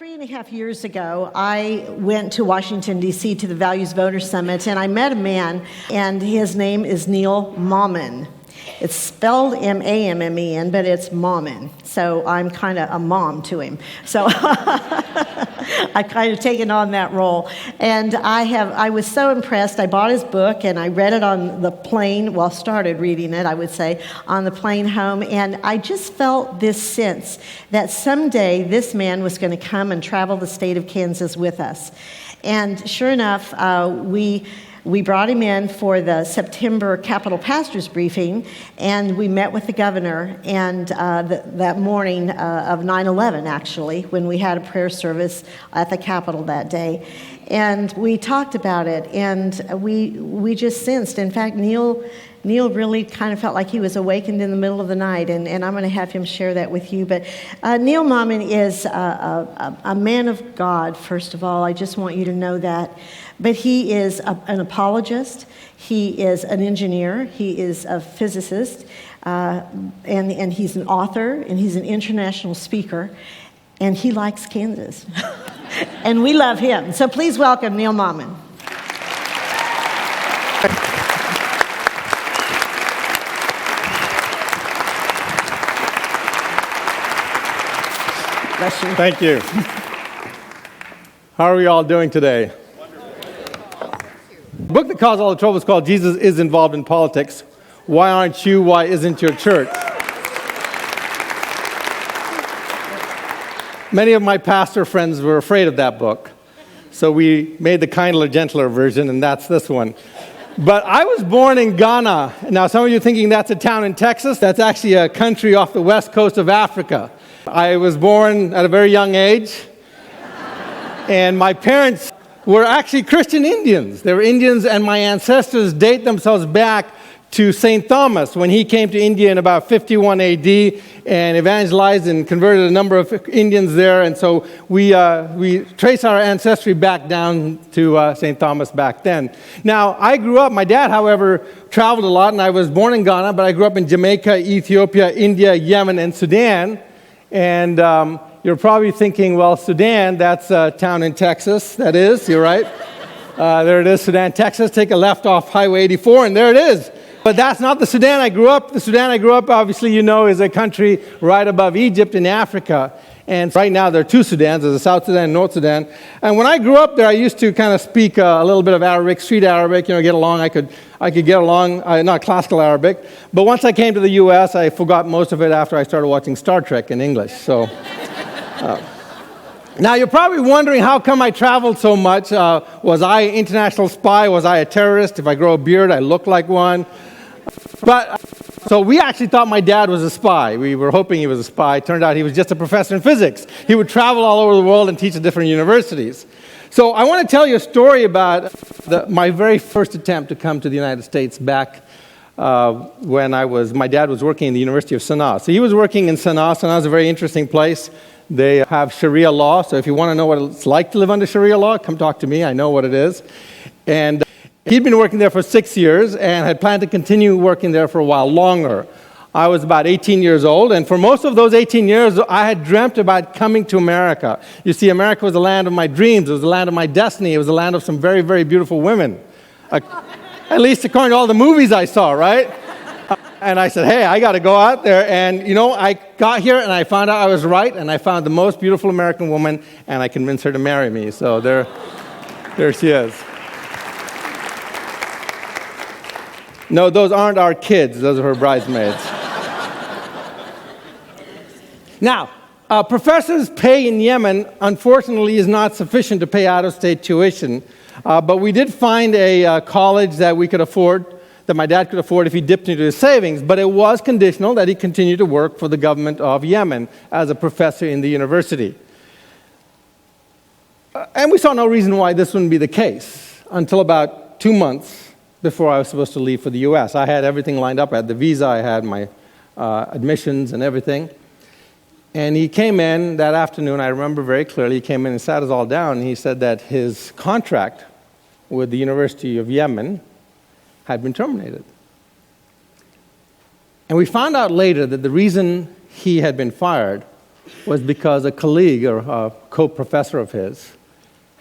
3.5 years ago, I went to Washington, D.C. to the Values Voter Summit, and I met a man, and his name is Neil Mammen. It's spelled M-A-M-M-E-N, but it's Mammen, so I'm kind of a mom to him. So I've kind of taken on that role. And I was so impressed. I bought his book, and I read it on the plane, well, started reading it, I would say, on the plane home, and I just felt this sense that someday this man was going to come and travel the state of Kansas with us. And sure enough, we brought him in for the September Capitol Pastors Briefing, and we met with the governor, and that morning of 9/11, actually, when we had a prayer service at the Capitol that day. And we talked about it, and we just sensed, in fact, Neil really kind of felt like he was awakened in the middle of the night, and I'm going to have him share that with you. But Neil Mammen is a man of God, first of all. I just want you to know that. But he is an apologist, he is an engineer, he is a physicist, and he's an author, and he's an international speaker, and he likes Kansas. And we love him. So please welcome Neil Mammen. Thank you. How are we all doing today? The book that caused all the trouble is called Jesus is Involved in Politics. Why aren't you? Why isn't your church? Many of my pastor friends were afraid of that book, so we made the kinder, gentler version, and that's this one. But I was born in Ghana. Now, some of you are thinking that's a town in Texas. That's actually a country off the west coast of Africa. I was born at a very young age, and my parents were actually Christian Indians. They were Indians, and my ancestors date themselves back to St. Thomas when he came to India in about 51 A.D. and evangelized and converted a number of Indians there. And so we trace our ancestry back down to St. Thomas back then. Now, I grew up, my dad, however, traveled a lot, and I was born in Ghana, but I grew up in Jamaica, Ethiopia, India, Yemen, and Sudan. And you're probably thinking, well, Sudan, that's a town in Texas. That is, you're right. There it is, Sudan, Texas. Take a left off Highway 84, and there it is. But that's not the Sudan I grew up. The Sudan I grew up, obviously, you know, is a country right above Egypt in Africa. And right now there are two Sudans. There's a South Sudan and North Sudan. And when I grew up there, I used to kind of speak a little bit of Arabic, street Arabic, get along. I could get along, not classical Arabic. But once I came to the U.S., I forgot most of it after I started watching Star Trek in English. So, now you're probably wondering how come I traveled so much. Was I an international spy? Was I a terrorist? If I grow a beard, I look like one. So we actually thought my dad was a spy. We were hoping he was a spy. Turned out he was just a professor in physics. He would travel all over the world and teach at different universities. So I want to tell you a story about my very first attempt to come to the United States back when my dad was working in the University of Sana'a. So he was working in Sana'a. Sana'a is a very interesting place. They have Sharia law. So if you want to know what it's like to live under Sharia law, come talk to me. I know what it is. And he'd been working there for 6 years and had planned to continue working there for a while longer. I was about 18 years old, and for most of those 18 years, I had dreamt about coming to America. You see, America was the land of my dreams. It was the land of my destiny. It was the land of some very, very beautiful women. At least according to all the movies I saw, right? And I said, hey, I got to go out there. And, I got here, and I found out I was right, and I found the most beautiful American woman, and I convinced her to marry me. So there she is. No, those aren't our kids. Those are her bridesmaids. Now, professors' pay in Yemen, unfortunately, is not sufficient to pay out-of-state tuition. But we did find a college that we could afford, that my dad could afford if he dipped into his savings. But it was conditional that he continue to work for the government of Yemen as a professor in the university. And we saw no reason why this wouldn't be the case until about 2 months before I was supposed to leave for the U.S. I had everything lined up. I had the visa, I had my admissions and everything. And he came in that afternoon, I remember very clearly, he came in and sat us all down, and he said that his contract with the University of Yemen had been terminated. And we found out later that the reason he had been fired was because a colleague or a co-professor of his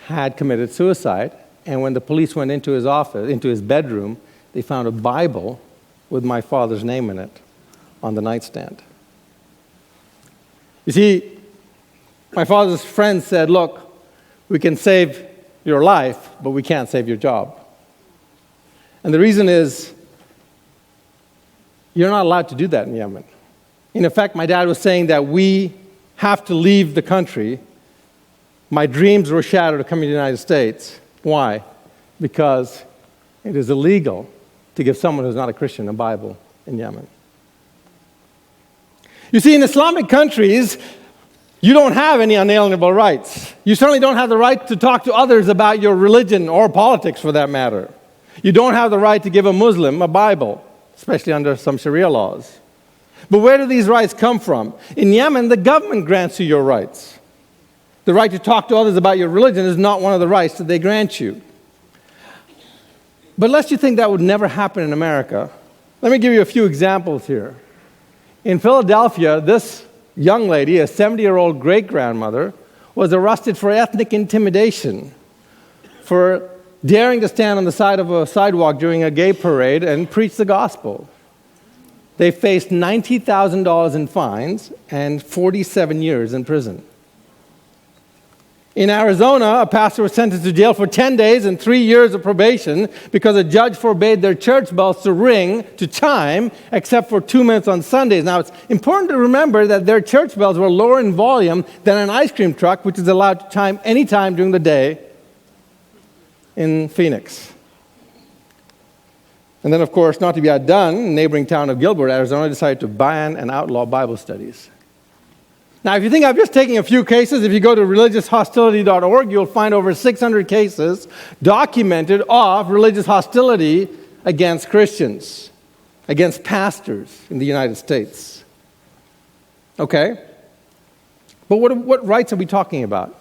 had committed suicide, and when the police went into his office, into his bedroom, they found a Bible with my father's name in it on the nightstand. You see, my father's friend said, look, we can save your life, but we can't save your job. And the reason is, you're not allowed to do that in Yemen. In effect, my dad was saying that we have to leave the country. My dreams were shattered to come to the United States. Why? Because it is illegal to give someone who's not a Christian a Bible in Yemen. You see, in Islamic countries, you don't have any unalienable rights. You certainly don't have the right to talk to others about your religion or politics, for that matter. You don't have the right to give a Muslim a Bible, especially under some Sharia laws. But where do these rights come from? In Yemen, the government grants you your rights. The right to talk to others about your religion is not one of the rights that they grant you. But lest you think that would never happen in America, let me give you a few examples here. In Philadelphia, this young lady, a 70-year-old great-grandmother, was arrested for ethnic intimidation, for daring to stand on the side of a sidewalk during a gay parade and preach the gospel. They faced $90,000 in fines and 47 years in prison. In Arizona, a pastor was sentenced to jail for 10 days and 3 years of probation because a judge forbade their church bells to ring, to chime, except for 2 minutes on Sundays. Now, it's important to remember that their church bells were lower in volume than an ice cream truck, which is allowed to chime any time during the day in Phoenix. And then, of course, not to be outdone, the neighboring town of Gilbert, Arizona, decided to ban and outlaw Bible studies. Now, if you think I'm just taking a few cases, if you go to religiousHostility.org, you'll find over 600 cases documented of religious hostility against Christians, against pastors in the United States. Okay? But what rights are we talking about?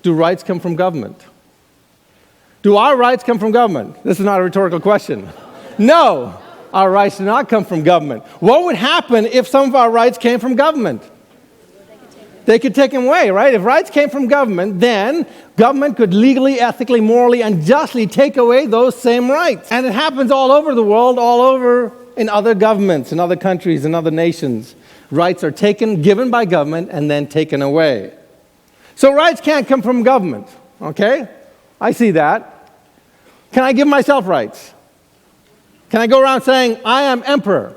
Do rights come from government? Do our rights come from government? This is not a rhetorical question. No, our rights do not come from government. What would happen if some of our rights came from government? They could take them away, right? If rights came from government, then government could legally, ethically, morally, and justly take away those same rights. And it happens all over the world, all over in other governments, in other countries, in other nations. Rights are given by government, and then taken away. So rights can't come from government, okay? I see that. Can I give myself rights? Can I go around saying, I am emperor?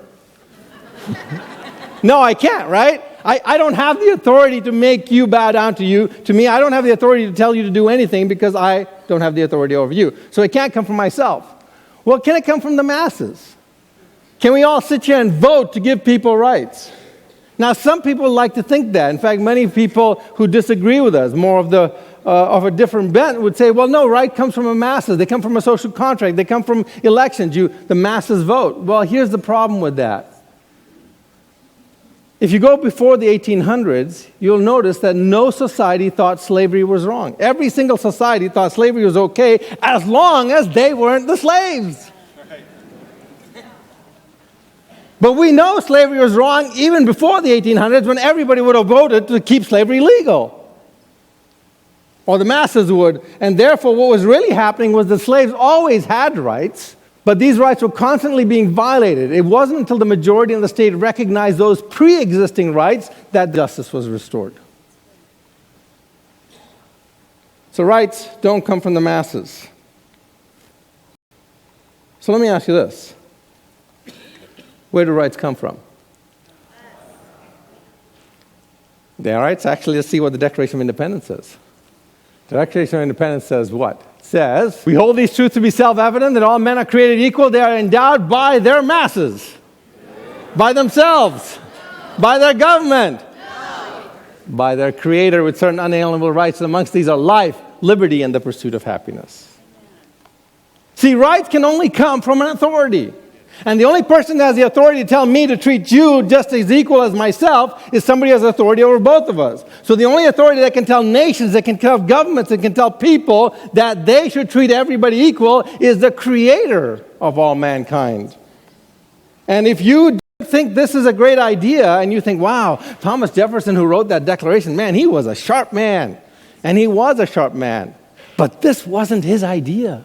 No, I can't, right? I don't have the authority to make you bow down to me. I don't have the authority to tell you to do anything because I don't have the authority over you. So it can't come from myself. Well, can it come from the masses? Can we all sit here and vote to give people rights? Now, some people like to think that. In fact, many people who disagree with us, more of a different bent, would say, well, no, right comes from the masses. They come from a social contract. They come from elections. The masses vote. Well, here's the problem with that. If you go before the 1800s, you'll notice that no society thought slavery was wrong. Every single society thought slavery was okay as long as they weren't the slaves. Right. But we know slavery was wrong even before the 1800s when everybody would have voted to keep slavery legal. Or the masses would. And therefore, what was really happening was the slaves always had rights, but these rights were constantly being violated. It wasn't until the majority of the state recognized those pre-existing rights that justice was restored. So rights don't come from the masses. So let me ask you this. Where do rights come from? All right, so actually let's see what the Declaration of Independence says. The Declaration of Independence says what? It says, we hold these truths to be self-evident that all men are created equal. They are endowed by their masses, by themselves, by their government, by their creator with certain unalienable rights. And amongst these are life, liberty, and the pursuit of happiness. See, rights can only come from an authority. And the only person that has the authority to tell me to treat you just as equal as myself is somebody who has authority over both of us. So the only authority that can tell nations, that can tell governments, that can tell people that they should treat everybody equal is the creator of all mankind. And if you think this is a great idea, and you think, wow, Thomas Jefferson, who wrote that Declaration, man, he was a sharp man. And he was a sharp man. But this wasn't his idea.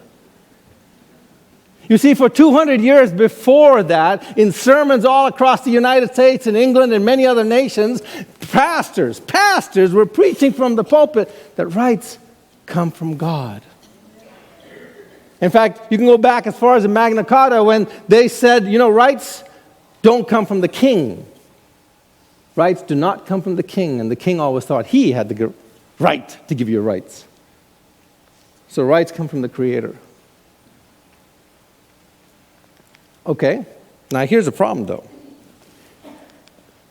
You see, for 200 years before that, in sermons all across the United States and England and many other nations, pastors were preaching from the pulpit that rights come from God. In fact, you can go back as far as the Magna Carta when they said, rights don't come from the king. Rights do not come from the king, and the king always thought he had the right to give you rights. So rights come from the Creator. Okay, now here's the problem though.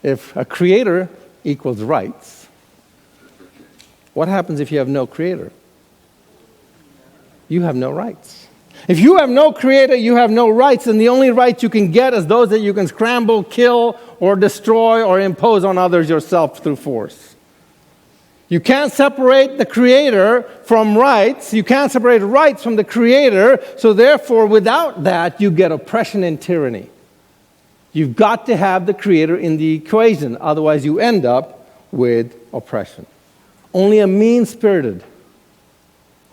If a Creator equals rights, what happens if you have no Creator? You have no rights. If you have no Creator, you have no rights, and the only rights you can get is those that you can scramble, kill, or destroy, or impose on others yourself through force. You can't separate the Creator from rights. You can't separate rights from the Creator, so therefore, without that, you get oppression and tyranny. You've got to have the Creator in the equation, otherwise you end up with oppression. Only a mean-spirited,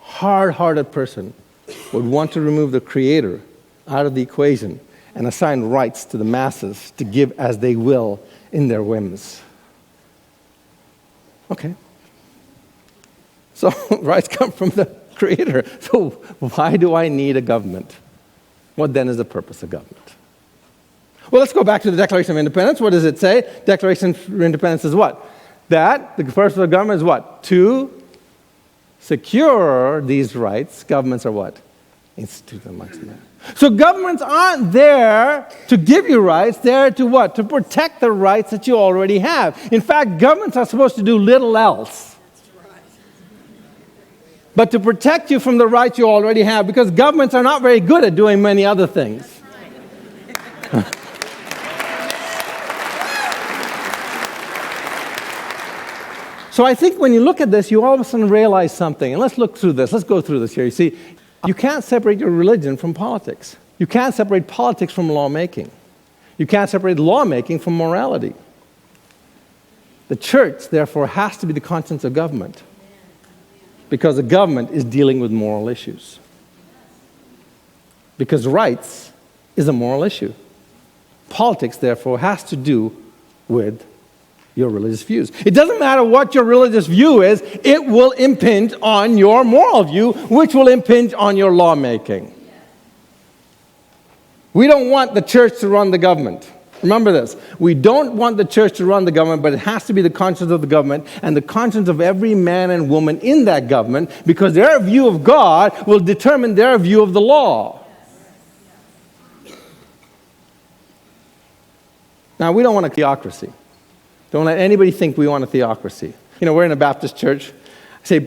hard-hearted person would want to remove the Creator out of the equation and assign rights to the masses to give as they will in their whims. Okay. So rights come from the Creator. So why do I need a government? What then is the purpose of government? Well, let's go back to the Declaration of Independence. What does it say? Declaration of Independence is what? That the purpose of government is what? To secure these rights. Governments are what? Institute amongst men. So governments aren't there to give you rights. They're to what? To protect the rights that you already have. In fact, governments are supposed to do little else but to protect you from the rights you already have, because governments are not very good at doing many other things. So I think when you look at this, you all of a sudden realize something. And let's look through this. Let's go through this here. You see, you can't separate your religion from politics. You can't separate politics from lawmaking. You can't separate lawmaking from morality. The church, therefore, has to be the conscience of government, because the government is dealing with moral issues. Because rights is a moral issue. Politics, therefore, has to do with your religious views. It doesn't matter what your religious view is, it will impinge on your moral view, which will impinge on your lawmaking. We don't want the church to run the government. Remember this. We don't want the church to run the government, but it has to be the conscience of the government and the conscience of every man and woman in that government, because their view of God will determine their view of the law. Now, we don't want a theocracy. Don't let anybody think we want a theocracy. We're in a Baptist church. I say,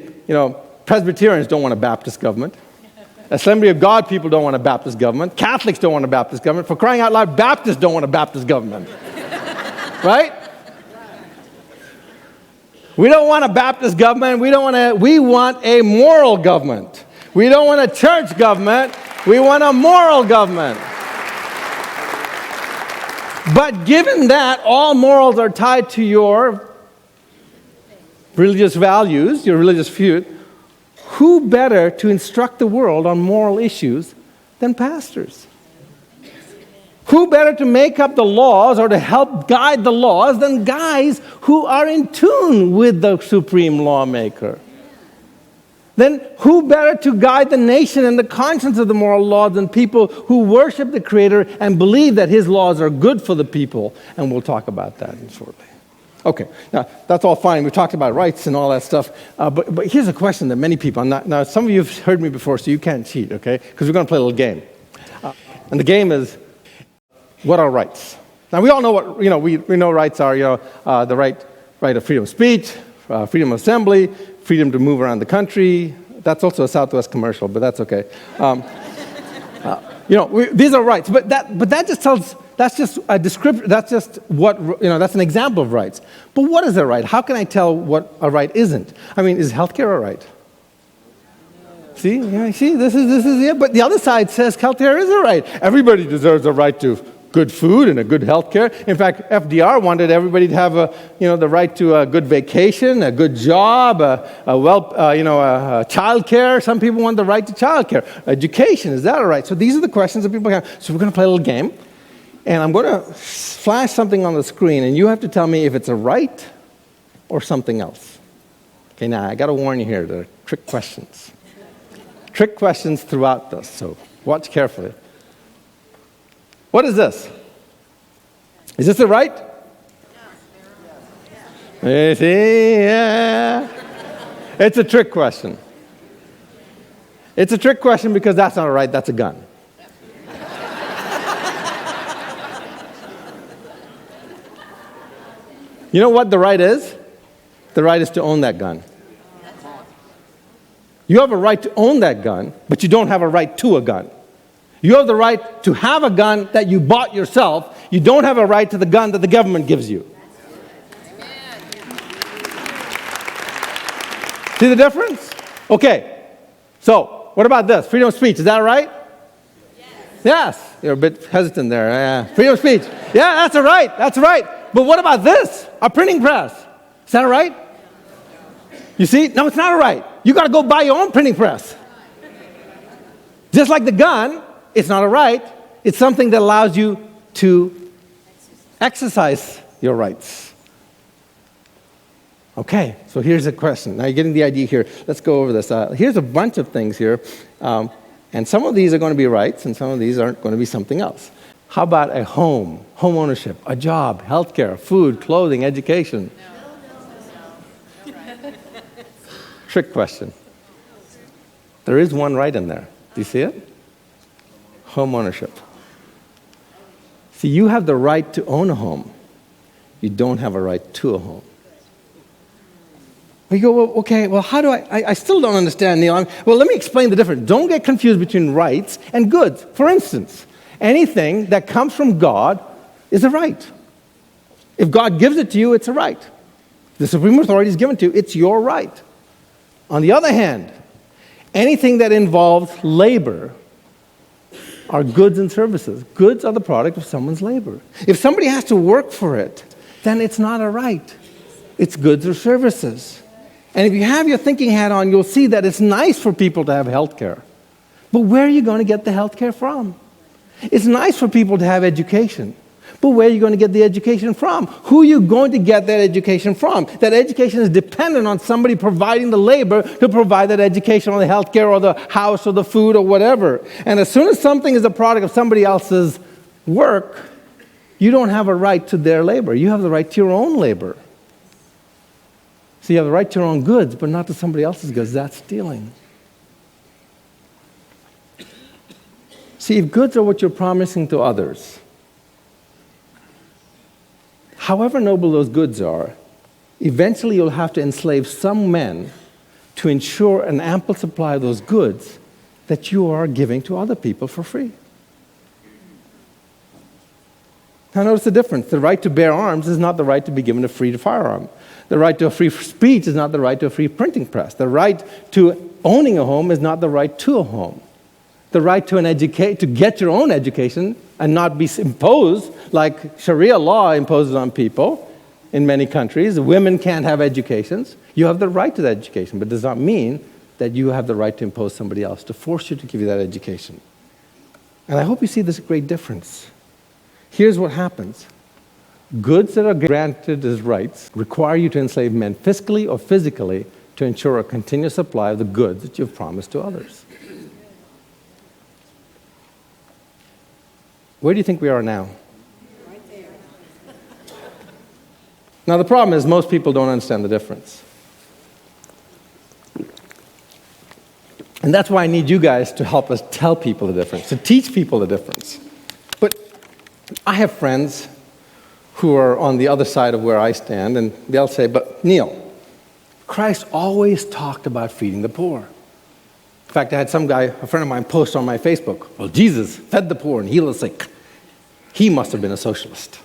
Presbyterians don't want a Baptist government. Assembly of God people don't want a Baptist government. Catholics don't want a Baptist government. For crying out loud, Baptists don't want a Baptist government. Right? We don't want a Baptist government. We want a moral government. We don't want a church government. We want a moral government. But given that all morals are tied to your religious values, your religious view, who better to instruct the world on moral issues than pastors? Who better to make up the laws or to help guide the laws than guys who are in tune with the supreme lawmaker? Then who better to guide the nation and the conscience of the moral law than people who worship the Creator and believe that His laws are good for the people? And we'll talk about that shortly. Okay, now that's all fine. We talked about rights and all that stuff. But here's a question that many people, now some of you have heard me before, so you can't cheat, okay? Because we're going to play a little game. And the game is, what are rights? Now we all know what, we know rights are, the right of freedom of speech, freedom of assembly, freedom to move around the country. That's also a Southwest commercial, but that's okay. These are rights, but that just tells. That's just a description. That's just what that's an example of rights. But what is a right? How can I tell what a right isn't? I mean, is healthcare a right? See, this is it. But the other side says healthcare is a right. Everybody deserves a right to good food and a good health care. In fact, FDR wanted everybody to have the right to a good vacation, a good job, child care. Some people want the right to child care. Education, is that all right? So these are the questions that people have. So we're going to play a little game. And I'm going to flash something on the screen, and you have to tell me if it's a right or something else. Okay, now I got to warn you here. There are trick questions. Trick questions throughout this, so watch carefully. What is this? Is this the right? Yes. Yeah. It's a trick question. It's a trick question because that's not a right, that's a gun. You know what the right is? The right is to own that gun. You have a right to own that gun, but you don't have a right to a gun. You have the right to have a gun that you bought yourself. You don't have a right to the gun that the government gives you. See the difference? Okay. So, what about this? Freedom of speech, is that right? Yes. You're a bit hesitant there. Freedom of speech. Yeah, that's all right. That's right. But what about this? A printing press. Is that all right? You see? No, it's not all right. You got to go buy your own printing press. Just like the gun, it's not a right. It's something that allows you to exercise your rights. Okay, so here's a question. Now you're getting the idea here. Let's go over this. Here's a bunch of things here. And some of these are going to be rights, and some of these aren't going to be something else. How about a home ownership, a job, healthcare, food, clothing, education? No. Trick question. There is one right in there. Do you see it? Home ownership. See, you have the right to own a home. You don't have a right to a home. You go, well, okay, well, how do I still don't understand, Neil. Well, let me explain the difference. Don't get confused between rights and goods. For instance, anything that comes from God is a right. If God gives it to you, it's a right. The supreme authority is given to you, it's your right. On the other hand, anything that involves labor are goods and services. Goods are the product of someone's labor. If somebody has to work for it, then it's not a right. It's goods or services. And if you have your thinking hat on, you'll see that it's nice for people to have health care. But where are you going to get the health care from? It's nice for people to have education. But where are you going to get the education from? Who are you going to get that education from? That education is dependent on somebody providing the labor to provide that education, or the health care, or the house, or the food, or whatever. And as soon as something is a product of somebody else's work, you don't have a right to their labor. You have the right to your own labor. So you have the right to your own goods, but not to somebody else's goods. That's stealing. See, if goods are what you're promising to others, however noble those goods are, eventually you'll have to enslave some men to ensure an ample supply of those goods that you are giving to other people for free. Now notice the difference. The right to bear arms is not the right to be given a free firearm. The right to a free speech is not the right to a free printing press. The right to owning a home is not the right to a home. The right to get your own education and not be imposed like Sharia law imposes on people in many countries. Women can't have educations. You have the right to that education, but it does not mean that you have the right to impose somebody else, to force you to give you that education. And I hope you see this great difference. Here's what happens. Goods that are granted as rights require you to enslave men fiscally or physically to ensure a continuous supply of the goods that you've promised to others. Where do you think we are now? Right there. Now, the problem is most people don't understand the difference. And that's why I need you guys to help us tell people the difference, to teach people the difference. But I have friends who are on the other side of where I stand, and they'll say, but Neil, Christ always talked about feeding the poor. In fact, I had some guy, a friend of mine, post on my Facebook, well, Jesus fed the poor and healed the sick. He must have been a socialist.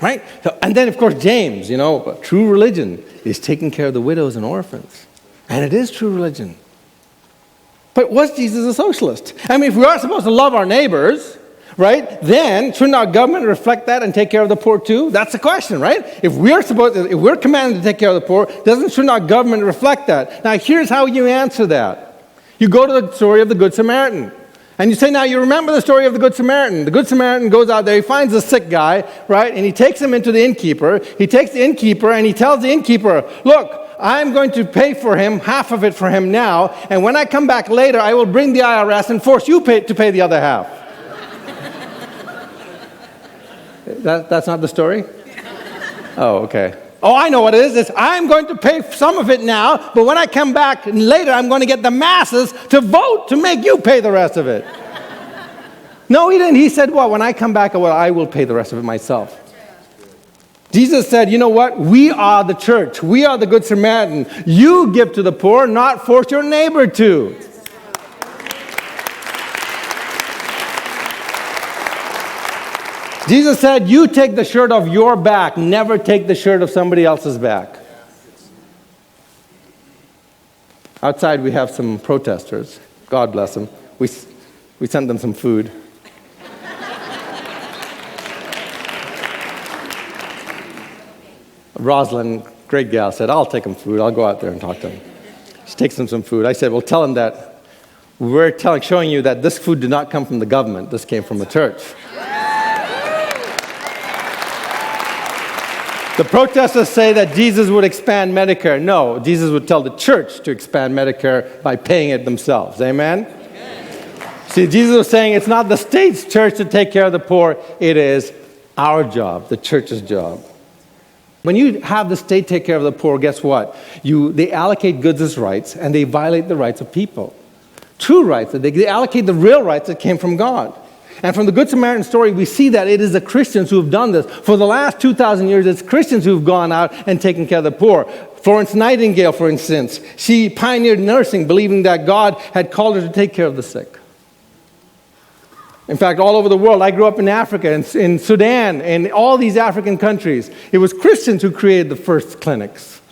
Right? So, and then, of course, James, true religion is taking care of the widows and orphans. And it is true religion. But was Jesus a socialist? I mean, if we are supposed to love our neighbors, right, then shouldn't our government reflect that and take care of the poor too? That's the question, right? If we're commanded to take care of the poor, shouldn't our government reflect that? Now, here's how you answer that. You go to the story of the Good Samaritan. And you say, now, you remember the story of the Good Samaritan. The Good Samaritan goes out there, he finds a sick guy, right, and he takes him into the innkeeper. He takes the innkeeper and he tells the innkeeper, look, I'm going to pay for him, half of it for him now, and when I come back later, I will bring the IRS and force you to pay the other half. That's not the story? Oh, okay. Oh, I know what it is. It's, I'm going to pay some of it now, but when I come back later, I'm going to get the masses to vote to make you pay the rest of it. No, he didn't. He said, well, when I come back, well, I will pay the rest of it myself. Jesus said, you know what? We are the church. We are the Good Samaritan. You give to the poor, not force your neighbor to. Jesus said, you take the shirt off your back, never take the shirt of somebody else's back. Outside we have some protesters. God bless them. We sent them some food. Rosalind, great gal, said, I'll take them food. I'll go out there and talk to them. She takes them some food. I said, well, tell them that we're showing you that this food did not come from the government. This came from the church. The protesters say that Jesus would expand Medicare. No, Jesus would tell the church to expand Medicare by paying it themselves. Amen? See, Jesus was saying it's not the state's church to take care of the poor. It is our job, the church's job. When you have the state take care of the poor, guess what? They allocate goods as rights, and they violate the rights of people. True rights. They allocate the real rights that came from God. And from the Good Samaritan story, we see that it is the Christians who have done this. For the last 2,000 years, it's Christians who have gone out and taken care of the poor. Florence Nightingale, for instance, she pioneered nursing, believing that God had called her to take care of the sick. In fact, all over the world, I grew up in Africa, in Sudan, in all these African countries. It was Christians who created the first clinics.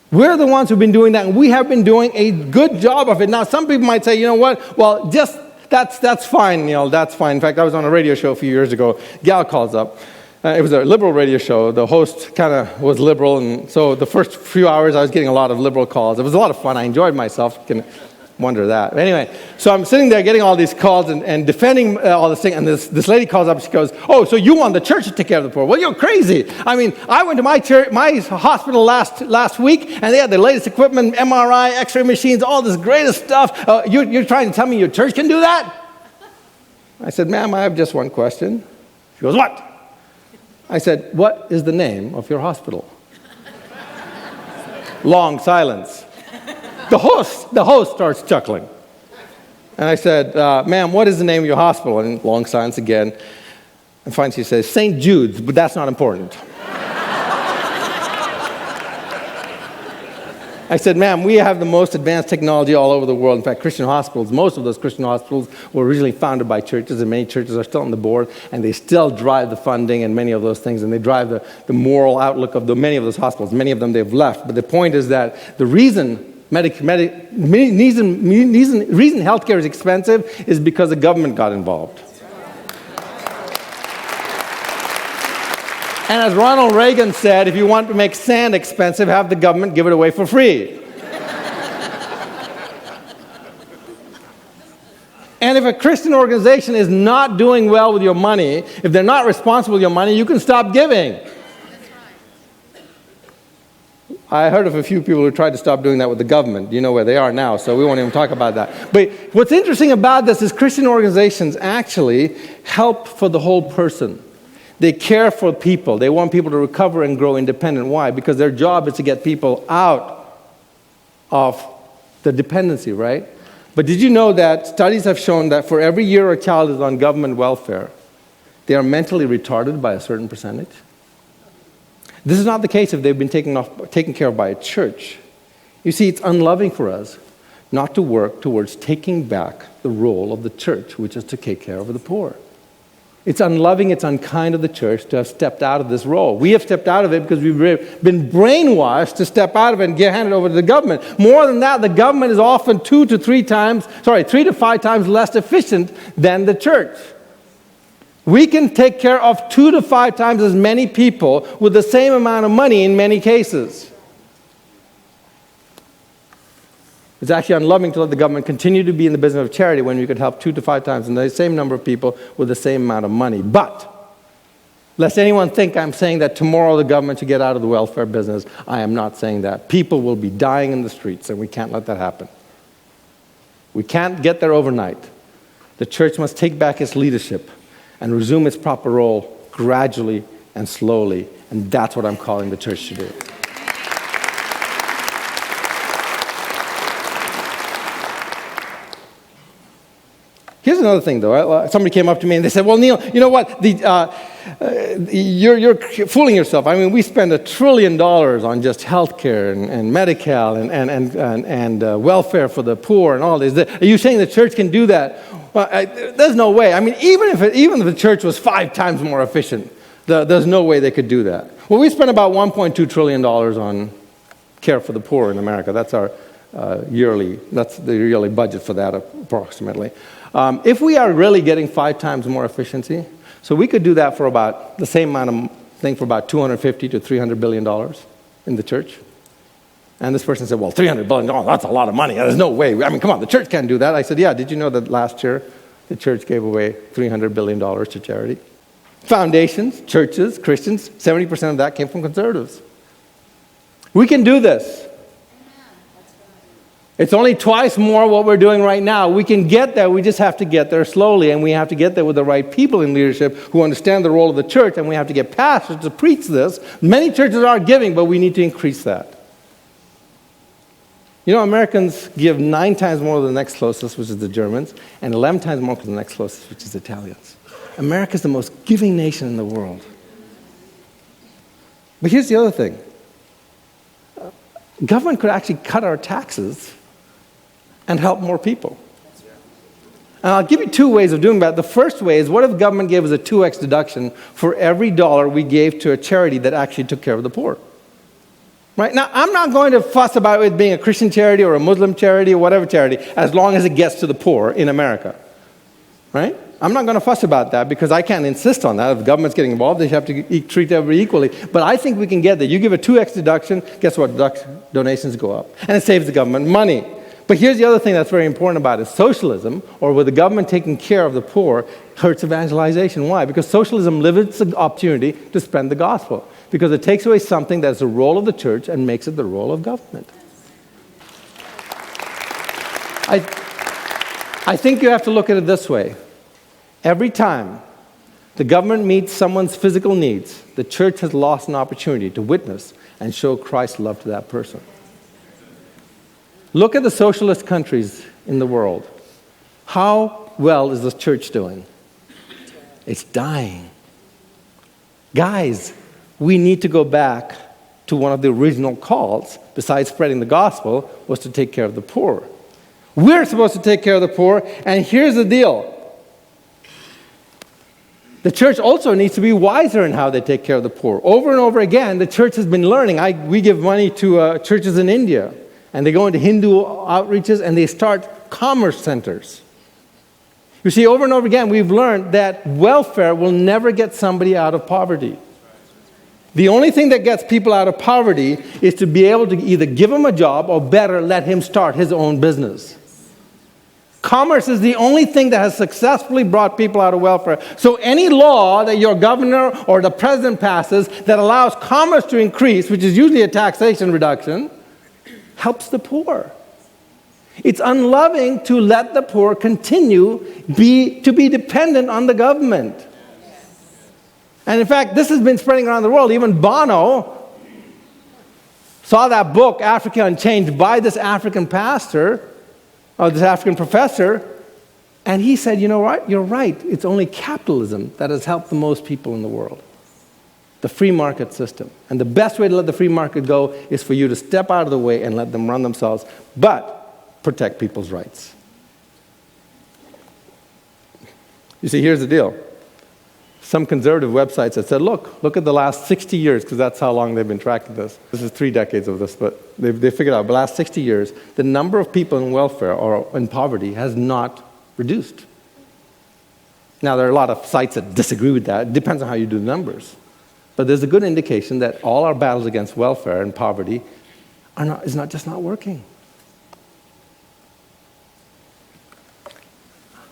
We're the ones who've been doing that, and we have been doing a good job of it. Now, some people might say, you know what, well, just that's fine, Neil, that's fine. In fact, I was on a radio show a few years ago. Gal calls up. It was a liberal radio show. The host kind of was liberal, and so the first few hours I was getting a lot of liberal calls. It was a lot of fun. I enjoyed myself. You can wonder that. But anyway, so I'm sitting there getting all these calls and defending all this thing, and this lady calls up. She goes, oh, so you want the church to take care of the poor? Well, you're crazy. I mean, I went to my hospital last week, and they had the latest equipment, MRI, X-ray machines, all this greatest stuff. You're trying to tell me your church can do that? I said, ma'am, I have just one question. She goes, what? I said, what is the name of your hospital? Long silence. The host starts chuckling. And I said, ma'am, what is the name of your hospital? And long silence again. And finally she says, St. Jude's, but that's not important. I said, ma'am, we have the most advanced technology all over the world. In fact, Christian hospitals, most of those Christian hospitals were originally founded by churches, and many churches are still on the board, and they still drive the funding and many of those things, and they drive the moral outlook of many of those hospitals. Many of them they've left. But the point is that the reason healthcare is expensive is because the government got involved. And as Ronald Reagan said, if you want to make sand expensive, have the government give it away for free. And if a Christian organization is not doing well with your money, if they're not responsible with your money, you can stop giving. I heard of a few people who tried to stop doing that with the government. You know where they are now, so we won't even talk about that. But what's interesting about this is Christian organizations actually help for the whole person. They care for people. They want people to recover and grow independent. Why? Because their job is to get people out of the dependency, right? But did you know that studies have shown that for every year a child is on government welfare, they are mentally retarded by a certain percentage? This is not the case if they've been taken care of by a church. You see, it's unloving for us not to work towards taking back the role of the church, which is to take care of the poor. It's unloving, it's unkind of the church to have stepped out of this role. We have stepped out of it because we've been brainwashed to step out of it and get handed over to the government. More than that, the government is often 3 to 5 times less efficient than the church. We can take care of 2 to 5 times as many people with the same amount of money in many cases. It's actually unloving to let the government continue to be in the business of charity when you could help 2 to 5 times the same number of people with the same amount of money. But, lest anyone think I'm saying that tomorrow the government should get out of the welfare business, I am not saying that. People will be dying in the streets, and we can't let that happen. We can't get there overnight. The church must take back its leadership and resume its proper role gradually and slowly, and that's what I'm calling the church to do. Here's another thing, though. Somebody came up to me and they said, well, Neil, you know what? You're fooling yourself. I mean, we spend $1 trillion on just healthcare and Medi-Cal and welfare for the poor and all this. Are you saying the church can do that? Well, there's no way. I mean, even if the church was 5 times more efficient, there's no way they could do that. Well, we spend about $1.2 trillion on care for the poor in America. That's our the yearly budget for that, approximately. If we are really getting 5 times more efficiency, so we could do that for about the same amount of thing for about $250 to $300 billion in the church. And this person said, well, $300 billion, that's a lot of money. There's no way. I mean, come on, the church can't do that. I said, yeah, did you know that last year the church gave away $300 billion to charity? Foundations, churches, Christians, 70% of that came from conservatives. We can do this. It's only twice more what we're doing right now. We can get there, we just have to get there slowly, and we have to get there with the right people in leadership who understand the role of the church, and we have to get pastors to preach this. Many churches are giving, but we need to increase that. You know, Americans give 9 times more to the next closest, which is the Germans, and 11 times more to the next closest, which is the Italians. America's the most giving nation in the world. But here's the other thing. Government could actually cut our taxes and help more people. And I'll give you 2 ways of doing that. The first way is, what if government gave us a 2x deduction for every dollar we gave to a charity that actually took care of the poor? Right? Now, I'm not going to fuss about it being a Christian charity or a Muslim charity or whatever charity, as long as it gets to the poor in America. Right? I'm not going to fuss about that because I can't insist on that. If the government's getting involved, they have to treat everybody equally. But I think we can get there. You give a 2x deduction, guess what? Donations go up. And it saves the government money. But here's the other thing that's very important about it. Socialism, or with the government taking care of the poor, hurts evangelization. Why? Because socialism limits the opportunity to spread the gospel. Because it takes away something that's the role of the church and makes it the role of government. I think you have to look at it this way. Every time the government meets someone's physical needs, the church has lost an opportunity to witness and show Christ's love to that person. Look at the socialist countries in the world. How well is the church doing? It's dying. Guys, we need to go back to one of the original calls, besides spreading the gospel, was to take care of the poor. We're supposed to take care of the poor, and here's the deal. The church also needs to be wiser in how they take care of the poor. Over and over again, the church has been learning. We give money to churches in India, and they go into Hindu outreaches, and they start commerce centers. You see, over and over again, we've learned that welfare will never get somebody out of poverty. The only thing that gets people out of poverty is to be able to either give him a job or better, let him start his own business. Commerce is the only thing that has successfully brought people out of welfare. So any law that your governor or the president passes that allows commerce to increase, which is usually a taxation reduction, helps the poor. It's unloving to let the poor continue to be dependent on the government. And in fact, this has been spreading around the world. Even Bono saw that book, Africa Unchanged, by this African pastor, or this African professor, and he said, you know what, you're right. It's only capitalism that has helped the most people in the world. The free market system. And the best way to let the free market go is for you to step out of the way and let them run themselves, but protect people's rights. You see, here's the deal. some conservative websites that said, look at the last 60 years, because that's how long they've been tracking this. This is 3 decades of this, but they figured out the last 60 years, the number of people in welfare or in poverty has not reduced. Now, there are a lot of sites that disagree with that. It depends on how you do the numbers. But there's a good indication that all our battles against welfare and poverty is not just not working.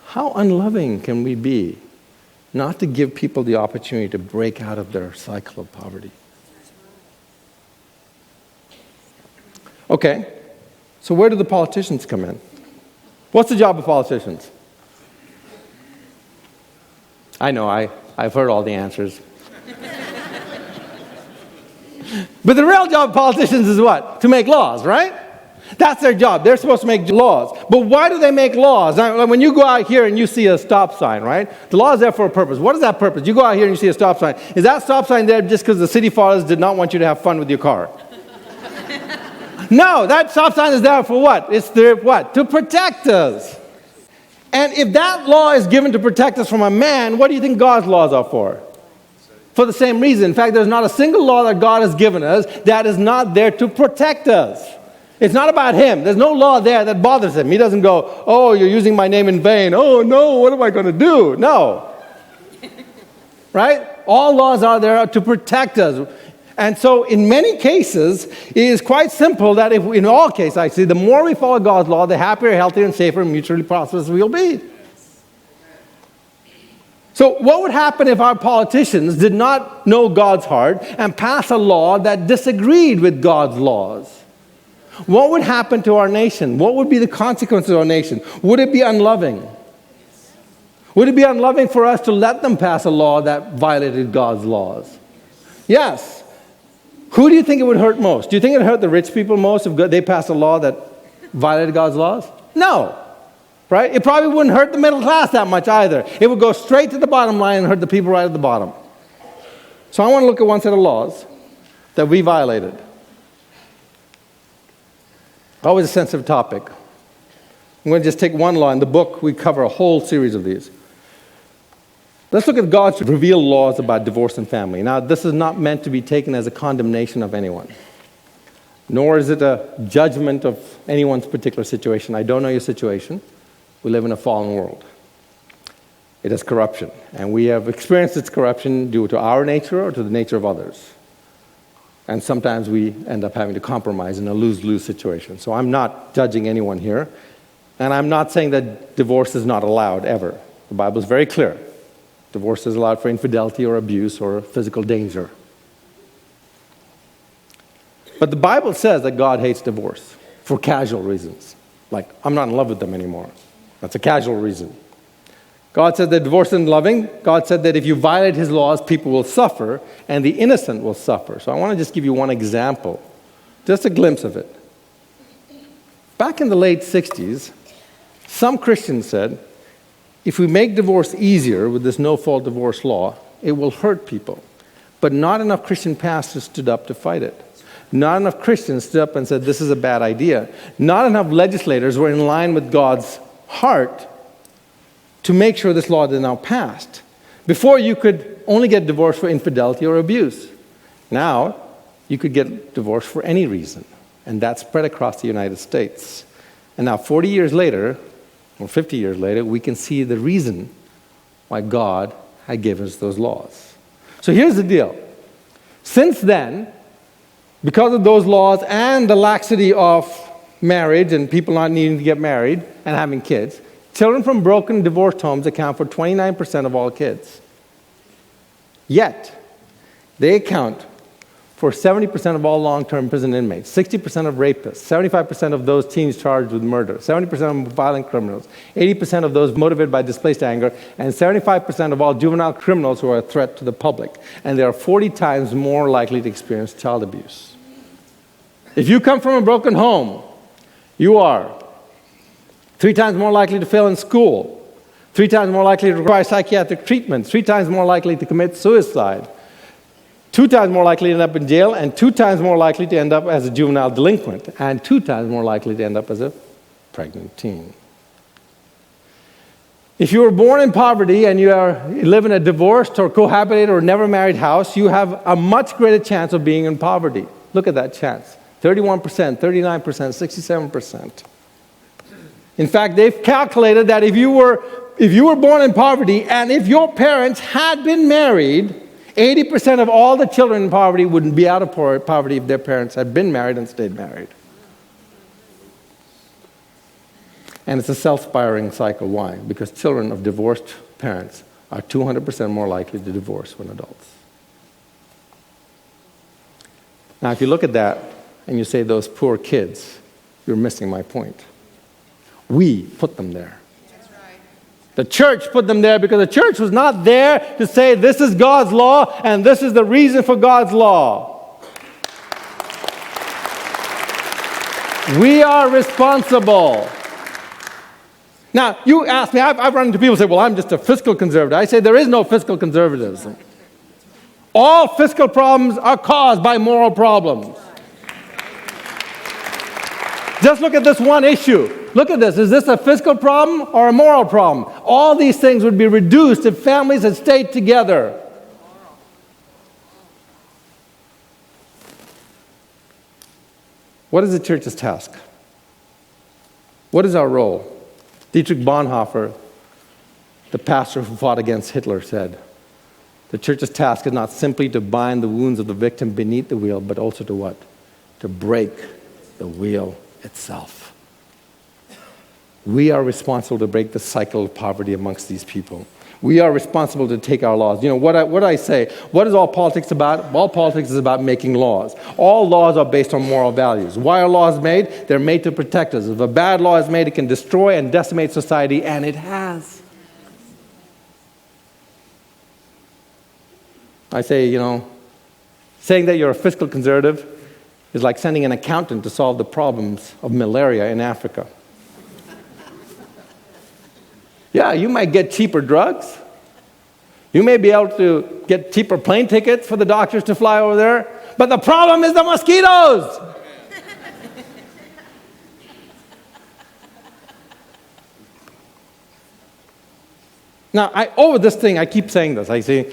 How unloving can we be not to give people the opportunity to break out of their cycle of poverty? Okay, so where do the politicians come in? What's the job of politicians? I know, I've heard all the answers. But the real job of politicians is what? To make laws, right? That's their job. They're supposed to make laws. But why do they make laws? Now, when you go out here and you see a stop sign, right? The law is there for a purpose. What is that purpose? You go out here and you see a stop sign. Is that stop sign there just because the city fathers did not want you to have fun with your car? No, that stop sign is there for what? It's there what? To protect us. And if that law is given to protect us from a man, what do you think God's laws are for? For the same reason. In fact, there's not a single law that God has given us that is not there to protect us. It's not about him. There's no law there that bothers him. He doesn't go, oh, you're using my name in vain. Oh, no, what am I going to do? No. Right? All laws are there to protect us. And so in many cases, it is quite simple that if, in all cases, actually, the more we follow God's law, the happier, healthier, and safer, and mutually prosperous we'll be. So what would happen if our politicians did not know God's heart and pass a law that disagreed with God's laws? What would happen to our nation? What would be the consequences of our nation? Would it be unloving? Would it be unloving for us to let them pass a law that violated God's laws? Yes. Who do you think it would hurt most? Do you think it would hurt the rich people most if they passed a law that violated God's laws? No. Right? It probably wouldn't hurt the middle class that much either. It would go straight to the bottom line and hurt the people right at the bottom. So I want to look at one set of laws that we violated. Always a sensitive topic. I'm going to just take one law. In the book, we cover a whole series of these. Let's look at God's revealed laws about divorce and family. Now, this is not meant to be taken as a condemnation of anyone, nor is it a judgment of anyone's particular situation. I don't know your situation. We live in a fallen world. It is corruption, and we have experienced its corruption due to our nature or to the nature of others. And sometimes we end up having to compromise in a lose-lose situation. So I'm not judging anyone here. And I'm not saying that divorce is not allowed ever. The Bible is very clear. Divorce is allowed for infidelity or abuse or physical danger. But the Bible says that God hates divorce for casual reasons. Like, I'm not in love with them anymore. That's a casual reason. God said that divorce isn't loving. God said that if you violate his laws, people will suffer, and the innocent will suffer. So I want to just give you one example, just a glimpse of it. Back in the late 60s, some Christians said, if we make divorce easier with this no-fault divorce law, it will hurt people. But not enough Christian pastors stood up to fight it. Not enough Christians stood up and said, this is a bad idea. Not enough legislators were in line with God's heart to make sure this law is now passed. Before, you could only get divorced for infidelity or abuse. Now, you could get divorced for any reason. And that spread across the United States. And now, 40 years later, or 50 years later, we can see the reason why God had given us those laws. So here's the deal. Since then, because of those laws and the laxity of marriage and people not needing to get married and having kids, children from broken, divorced homes account for 29% of all kids. Yet, they account for 70% of all long-term prison inmates, 60% of rapists, 75% of those teens charged with murder, 70% of violent criminals, 80% of those motivated by displaced anger, and 75% of all juvenile criminals who are a threat to the public. And they are 40 times more likely to experience child abuse. If you come from a broken home, you are 3 times more likely to fail in school, 3 times more likely to require psychiatric treatment, 3 times more likely to commit suicide, 2 times more likely to end up in jail, and 2 times more likely to end up as a juvenile delinquent, and 2 times more likely to end up as a pregnant teen. If you were born in poverty and you live in a divorced or cohabitated or never married house, you have a much greater chance of being in poverty. Look at that chance. 31%, 39%, 67%. In fact, they've calculated that if you were born in poverty and if your parents had been married, 80% of all the children in poverty wouldn't be out of poverty if their parents had been married and stayed married. And it's a self-spiraling cycle. Why? Because children of divorced parents are 200% more likely to divorce when adults. Now, if you look at that and you say those poor kids, you're missing my point. We put them there. That's right. The church put them there because the church was not there to say this is God's law and this is the reason for God's law. We are responsible. Now, you ask me, I've run into people who say, well, I'm just a fiscal conservative. I say there is no fiscal conservatism. All fiscal problems are caused by moral problems. Just look at this one issue. Look at this. Is this a fiscal problem or a moral problem? All these things would be reduced if families had stayed together. What is the church's task? What is our role? Dietrich Bonhoeffer, the pastor who fought against Hitler, said, the church's task is not simply to bind the wounds of the victim beneath the wheel, but also to what? To break the wheel itself. We are responsible to break the cycle of poverty amongst these people. We are responsible to take our laws. You know, what I say, what is all politics about? All politics is about making laws. All laws are based on moral values. Why are laws made? They're made to protect us. If a bad law is made, it can destroy and decimate society, and it has. I say, you know, saying that you're a fiscal conservative is like sending an accountant to solve the problems of malaria in Africa. Yeah, you might get cheaper drugs. You may be able to get cheaper plane tickets for the doctors to fly over there. But the problem is the mosquitoes. Now, over this thing, I keep saying this. I say,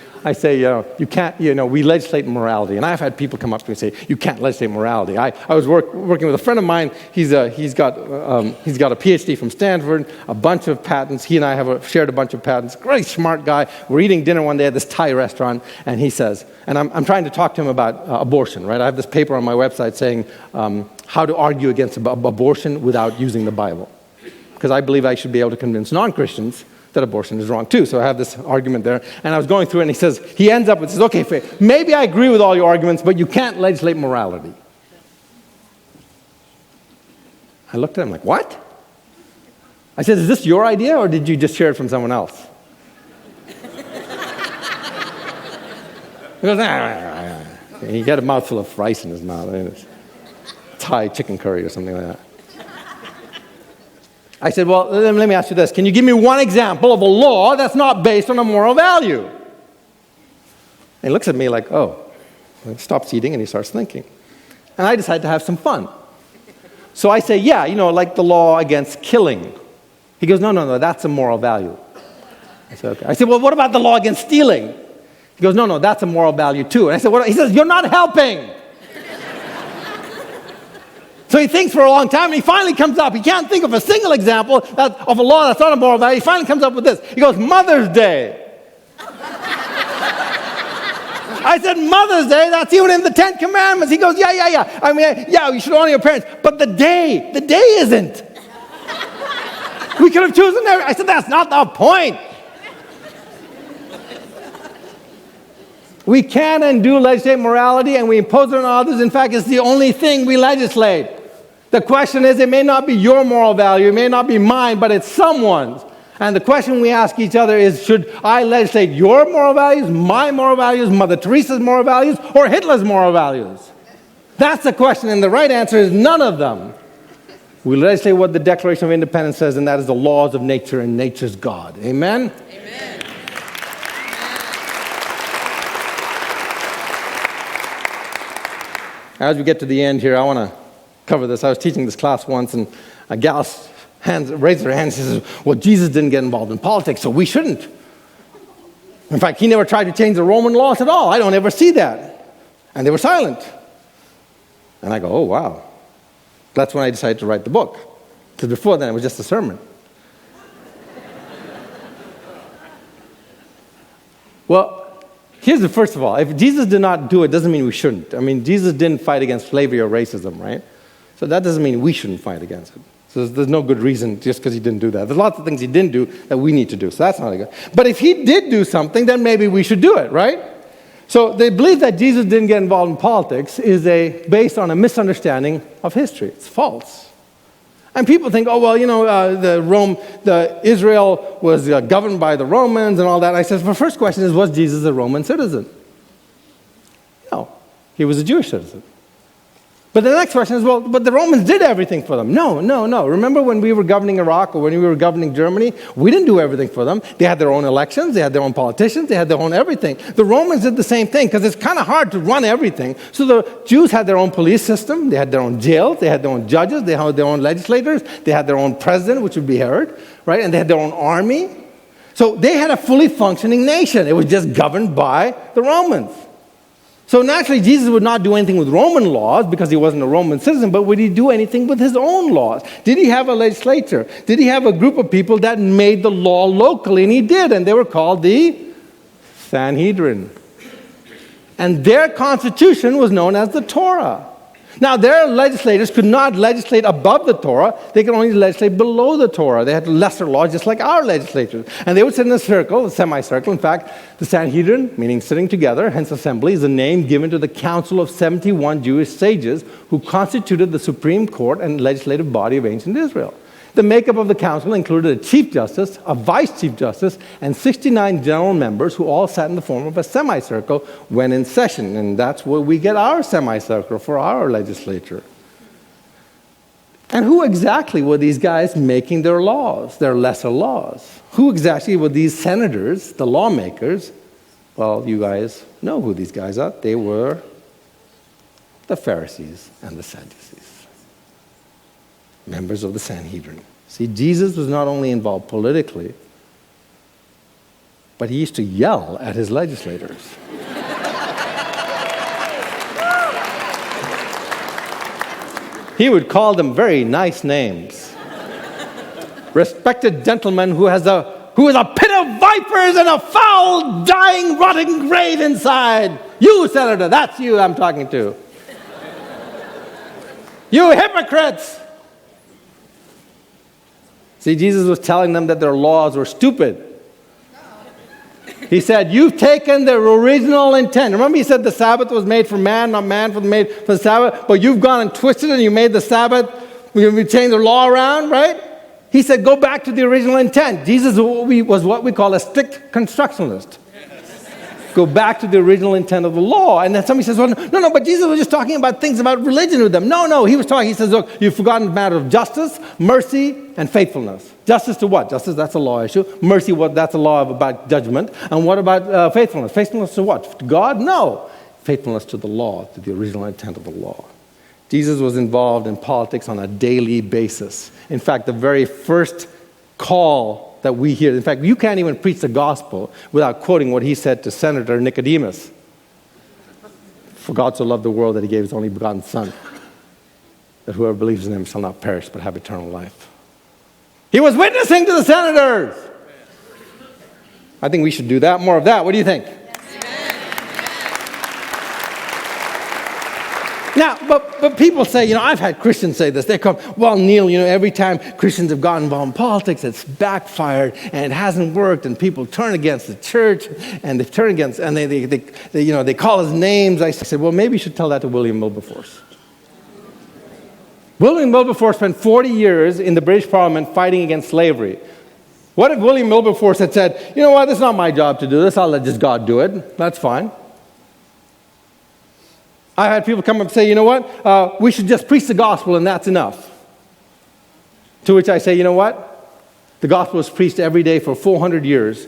you can't, we legislate morality. And I've had people come up to me and say, you can't legislate morality. I was working with a friend of mine. He's got a PhD from Stanford, a bunch of patents. He and I have shared a bunch of patents. Really smart guy. We're eating dinner one day at this Thai restaurant, and he says, and I'm trying to talk to him about abortion, right? I have this paper on my website saying how to argue against abortion without using the Bible. Because I believe I should be able to convince non-Christians that abortion is wrong too. So I have this argument there, and I was going through it, and he ends up with, says, okay, Faye, maybe I agree with all your arguments, but you can't legislate morality. I looked at him like, what? I said, is this your idea, or did you just share it from someone else? He goes, he got a mouthful of rice in his mouth. It's Thai chicken curry or something like that. I said, well, let me ask you this. Can you give me one example of a law that's not based on a moral value? And he looks at me like, oh. And he stops eating and he starts thinking. And I decide to have some fun. So I say, yeah, like the law against killing. He goes, no, that's a moral value. I said, okay. I said, well, what about the law against stealing? He goes, no, that's a moral value too. And I said, what? He says, you're not helping. So he thinks for a long time, and he finally comes up. He can't think of a single example of a law that's not a moral value. He finally comes up with this. He goes, Mother's Day. I said, Mother's Day? That's even in the Ten Commandments. He goes, yeah. I mean, yeah, you should honor your parents. But the day isn't. We could have chosen there. I said, that's not the point. We can and do legislate morality, and we impose it on others. In fact, it's the only thing we legislate. The question is, it may not be your moral value, it may not be mine, but it's someone's. And the question we ask each other is, should I legislate your moral values, my moral values, Mother Teresa's moral values, or Hitler's moral values? That's the question, and the right answer is none of them. We legislate what the Declaration of Independence says, and that is the laws of nature and nature's God. Amen? Amen. As we get to the end here, I want to cover this. I was teaching this class once, and a gal raised their hands and says, well, Jesus didn't get involved in politics, so we shouldn't. In fact, he never tried to change the Roman laws at all. I don't ever see that. And they were silent. And I go, oh, wow. That's when I decided to write the book. Because before then, it was just a sermon. Well, here's the first of all. If Jesus did not do it, doesn't mean we shouldn't. I mean, Jesus didn't fight against slavery or racism, right? So that doesn't mean we shouldn't fight against it. So there's no good reason just because he didn't do that. There's lots of things he didn't do that we need to do. So that's not a good. But if he did do something, then maybe we should do it, right? So the belief that Jesus didn't get involved in politics is based on a misunderstanding of history. It's false. And people think, oh, well, Israel was governed by the Romans and all that. I said, the first question is, was Jesus a Roman citizen? No, he was a Jewish citizen. But the next question is, well, but the Romans did everything for them. No. Remember when we were governing Iraq or when we were governing Germany? We didn't do everything for them. They had their own elections. They had their own politicians. They had their own everything. The Romans did the same thing because it's kind of hard to run everything. So the Jews had their own police system. They had their own jails. They had their own judges. They had their own legislators. They had their own president, which would be Herod, right? And they had their own army. So they had a fully functioning nation. It was just governed by the Romans. So naturally, Jesus would not do anything with Roman laws because he wasn't a Roman citizen, but would he do anything with his own laws? Did he have a legislature? Did he have a group of people that made the law locally? And he did, and they were called the Sanhedrin. And their constitution was known as the Torah. Now, their legislators could not legislate above the Torah. They could only legislate below the Torah. They had lesser laws, just like our legislators. And they would sit in a circle, a semicircle. In fact, the Sanhedrin, meaning sitting together, hence assembly, is a name given to the council of 71 Jewish sages who constituted the supreme court and legislative body of ancient Israel. The makeup of the council included a chief justice, a vice chief justice, and 69 general members who all sat in the form of a semicircle when in session. And that's where we get our semicircle for our legislature. And who exactly were these guys making their laws, their lesser laws? Who exactly were these senators, the lawmakers? Well, you guys know who these guys are. They were the Pharisees and the Sadducees. Members of the Sanhedrin. See, Jesus was not only involved politically, but he used to yell at his legislators. He would call them very nice names. Respected gentleman who is a pit of vipers and a foul, dying, rotting grave inside. You, Senator, that's you I'm talking to. You hypocrites! See, Jesus was telling them that their laws were stupid. He said, you've taken the original intent. Remember he said the Sabbath was made for man, not man made for the Sabbath? But you've gone and twisted it and you made the Sabbath, we changed the law around, right? He said, go back to the original intent. Jesus was what we call a strict constructionist. Go back to the original intent of the law. And then somebody says, well, no, but Jesus was just talking about things about religion with them. No, he says, look, you've forgotten the matter of justice, mercy, and faithfulness. Justice to what? Justice, that's a law issue. Mercy, that's a law about judgment. And what about faithfulness? Faithfulness to what? To God? No. Faithfulness to the law, to the original intent of the law. Jesus was involved in politics on a daily basis. In fact, the very first call that we hear. In fact, you can't even preach the gospel without quoting what he said to Senator Nicodemus. For God so loved the world that he gave his only begotten Son, that whoever believes in him shall not perish but have eternal life. He was witnessing to the senators. I think we should do that, more of that. What do you think? Now, but people say, I've had Christians say this. They come, well, Neil, every time Christians have gotten involved in politics, it's backfired and it hasn't worked, and people turn against the church, and they turn against, and they call us names. I said, well, maybe you should tell that to William Wilberforce. William Wilberforce spent 40 years in the British Parliament fighting against slavery. What if William Wilberforce had said, you know what, it's not my job to do this, I'll let just God do it. That's fine. I had people come up and say, you know what, we should just preach the gospel and that's enough. To which I say, you know what, the gospel was preached every day for 400 years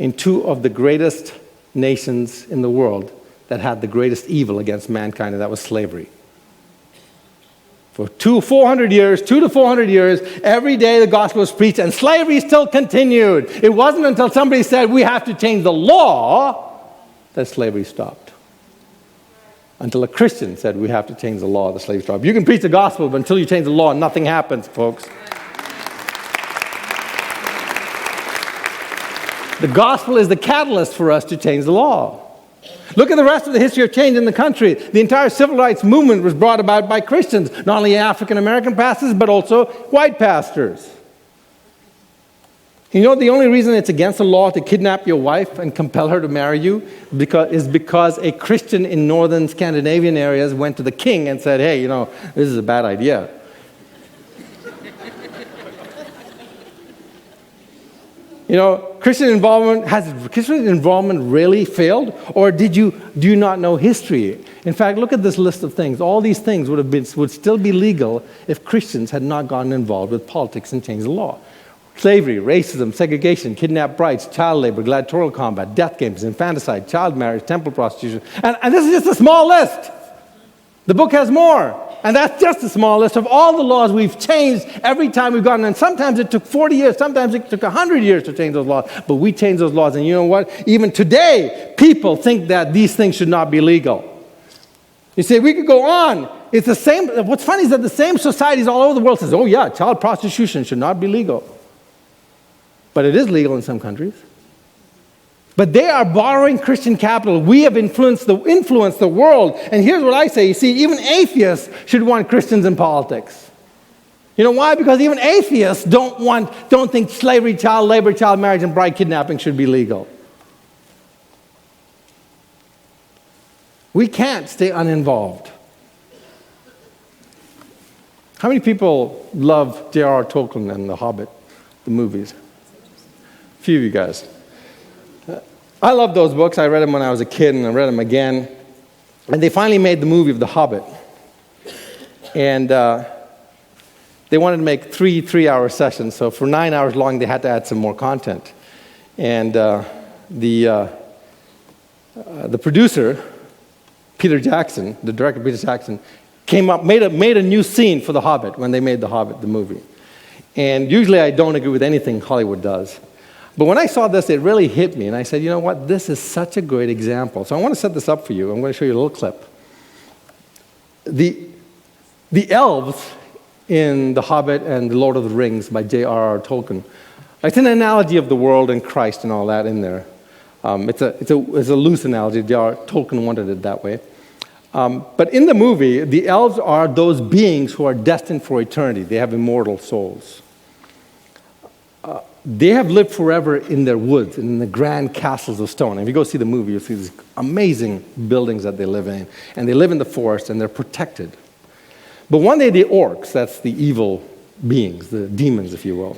in two of the greatest nations in the world that had the greatest evil against mankind, and that was slavery. For 400 years, 200 to 400 years, every day the gospel was preached, and slavery still continued. It wasn't until somebody said, we have to change the law, that slavery stopped. Until a Christian said, we have to change the law, the slavery stopped. You can preach the gospel, but until you change the law, nothing happens, folks. The gospel is the catalyst for us to change the law. Look at the rest of the history of change in the country. The entire civil rights movement was brought about by Christians, not only African-American pastors, but also white pastors. You know, the only reason it's against the law to kidnap your wife and compel her to marry you is because a Christian in northern Scandinavian areas went to the king and said, hey, you know, this is a bad idea. You know, has Christian involvement really failed? Or do you not know history? In fact, look at this list of things. All these things would still be legal if Christians had not gotten involved with politics and changed the law. Slavery, racism, segregation, kidnapped brides, child labor, gladiatorial combat, death games, infanticide, child marriage, temple prostitution. And this is just a small list. The book has more. And that's just a small list of all the laws we've changed every time we've gotten. And sometimes it took 40 years, sometimes it took 100 years to change those laws. But we changed those laws. And you know what? Even today, people think that these things should not be legal. You say, we could go on. It's the same. What's funny is that the same societies all over the world says, oh yeah, child prostitution should not be legal. But it is legal in some countries. But they are borrowing Christian capital. We have influenced the world. And here's what I say. You see, even atheists should want Christians in politics. You know why? Because even atheists don't think slavery, child labor, child marriage, and bride kidnapping should be legal. We can't stay uninvolved. How many people love J.R.R. Tolkien and The Hobbit, the movies? A few of you guys. I love those books. I read them when I was a kid, and I read them again. And they finally made the movie of The Hobbit. And they wanted to make three-hour sessions. So for 9 hours long, they had to add some more content. And the producer, Peter Jackson, the director Peter Jackson, came up, made a new scene for The Hobbit when they made The Hobbit, the movie. And usually I don't agree with anything Hollywood does. But when I saw this, it really hit me, and I said, you know what, this is such a great example. So I want to set this up for you. I'm going to show you a little clip. The elves in The Hobbit and The Lord of the Rings by J.R.R. Tolkien, it's an analogy of the world and Christ and all that in there. It's a loose analogy. J.R.R. Tolkien wanted it that way. But in the movie, the elves are those beings who are destined for eternity. They have immortal souls. They have lived forever in their woods and in the grand castles of stone. And if you go see the movie, you'll see these amazing buildings that they live in. And they live in the forest, and they're protected. But one day the orcs, that's the evil beings, the demons, if you will,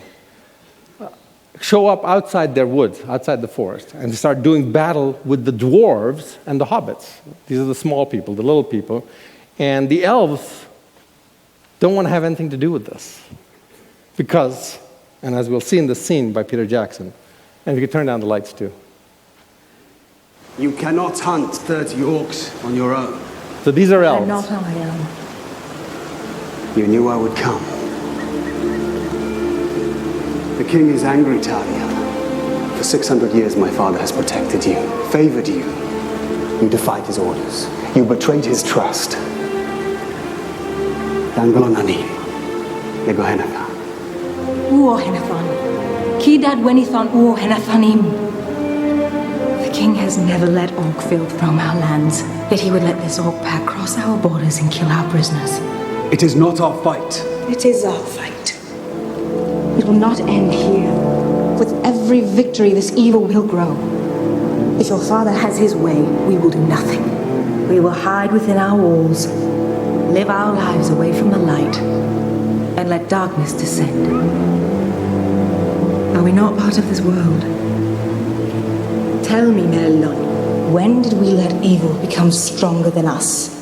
show up outside their woods, outside the forest, and they start doing battle with the dwarves and the hobbits. These are the small people, the little people. And the elves don't want to have anything to do with this. Because, and as we'll see in the scene by Peter Jackson, and if you could turn down the lights too. You cannot hunt 30 orcs on your own. So these are elves. I'm not on my own. You knew I would come. The king is angry, Talia. For 600 years my father has protected you, favored you. You defied his orders. You betrayed his trust. Dangalonani, Legohenaka. Uohenathan. Kidad wenithan uohenathanim. The king has never let orc filth roam our lands, yet he would let this orc pack cross our borders and kill our prisoners. It is not our fight. It is our fight. It will not end here. With every victory, this evil will grow. If your father has his way, we will do nothing. We will hide within our walls, live our lives away from the light, and let darkness descend. Are we not part of this world? Tell me, Melon, when did we let evil become stronger than us?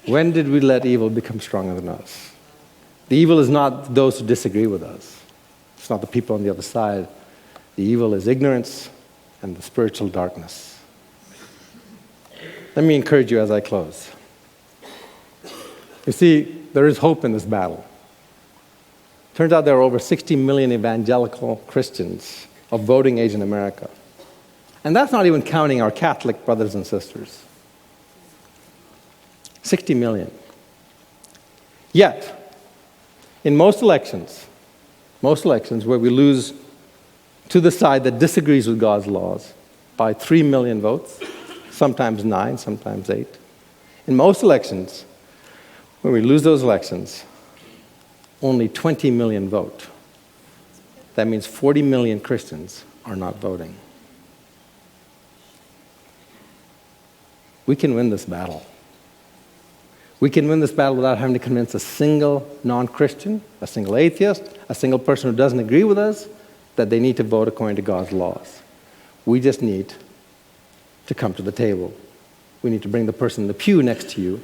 When did we let evil become stronger than us? The evil is not those who disagree with us. It's not the people on the other side. The evil is ignorance, and the spiritual darkness. Let me encourage you as I close. You see, there is hope in this battle. Turns out there are over 60 million evangelical Christians of voting age in America. And that's not even counting our Catholic brothers and sisters. 60 million. Yet, in most elections where we lose to the side that disagrees with God's laws by 3 million votes, sometimes 9, sometimes 8. In most elections, when we lose those elections, only 20 million vote. That means 40 million Christians are not voting. We can win this battle. We can win this battle without having to convince a single non-Christian, a single atheist, a single person who doesn't agree with us that they need to vote according to God's laws. We just need to come to the table. We need to bring the person in the pew next to you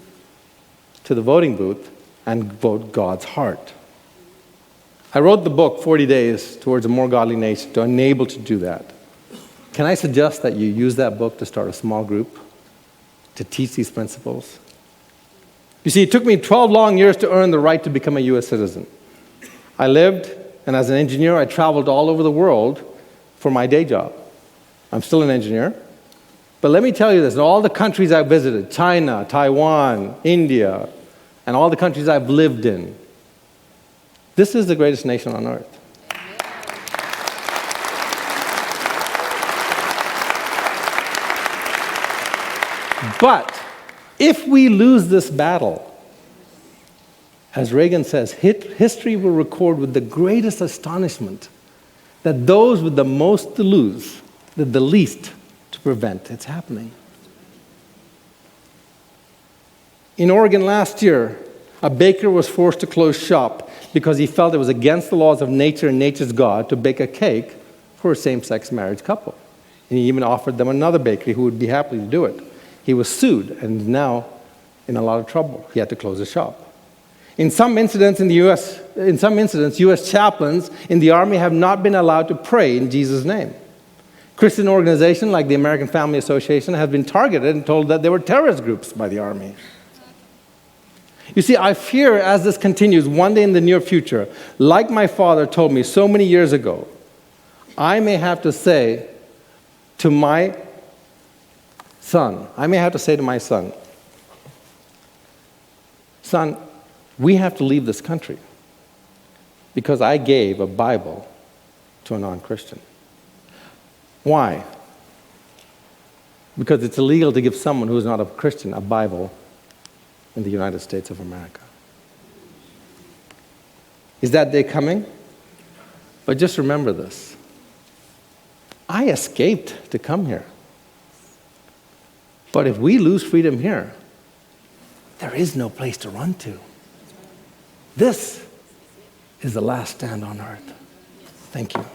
to the voting booth and vote God's heart. I wrote the book, 40 Days Towards a More Godly Nation, to enable to do that. Can I suggest that you use that book to start a small group to teach these principles? You see, it took me 12 long years to earn the right to become a U.S. citizen. I lived, and as an engineer, I traveled all over the world for my day job. I'm still an engineer. But let me tell you this, in all the countries I've visited, China, Taiwan, India, and all the countries I've lived in, this is the greatest nation on earth. But if we lose this battle, as Reagan says, history will record with the greatest astonishment that those with the most to lose did the least to prevent its happening. In Oregon last year, a baker was forced to close shop because he felt it was against the laws of nature and nature's God to bake a cake for a same-sex marriage couple. And he even offered them another bakery who would be happy to do it. He was sued and is now in a lot of trouble. He had to close his shop. In some incidents, U.S. chaplains in the Army have not been allowed to pray in Jesus' name. Christian organizations like the American Family Association have been targeted and told that they were terrorist groups by the Army. You see, I fear as this continues, one day in the near future, like my father told me so many years ago, I may have to say to my son, son, we have to leave this country because I gave a Bible to a non-Christian. Why? Because it's illegal to give someone who is not a Christian a Bible in the United States of America. Is that day coming? But just remember this. I escaped to come here. But if we lose freedom here, there is no place to run to. This is the last stand on earth. Thank you.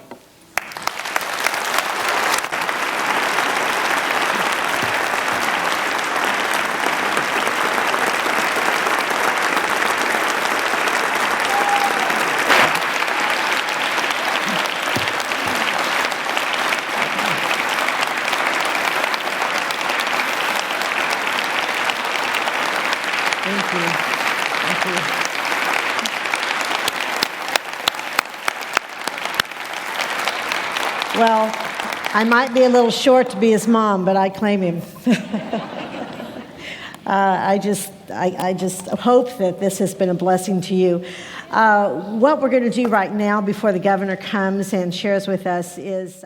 Well, I might be a little short to be his mom, but I claim him. I just hope that this has been a blessing to you. What we're going to do right now before the governor comes and shares with us is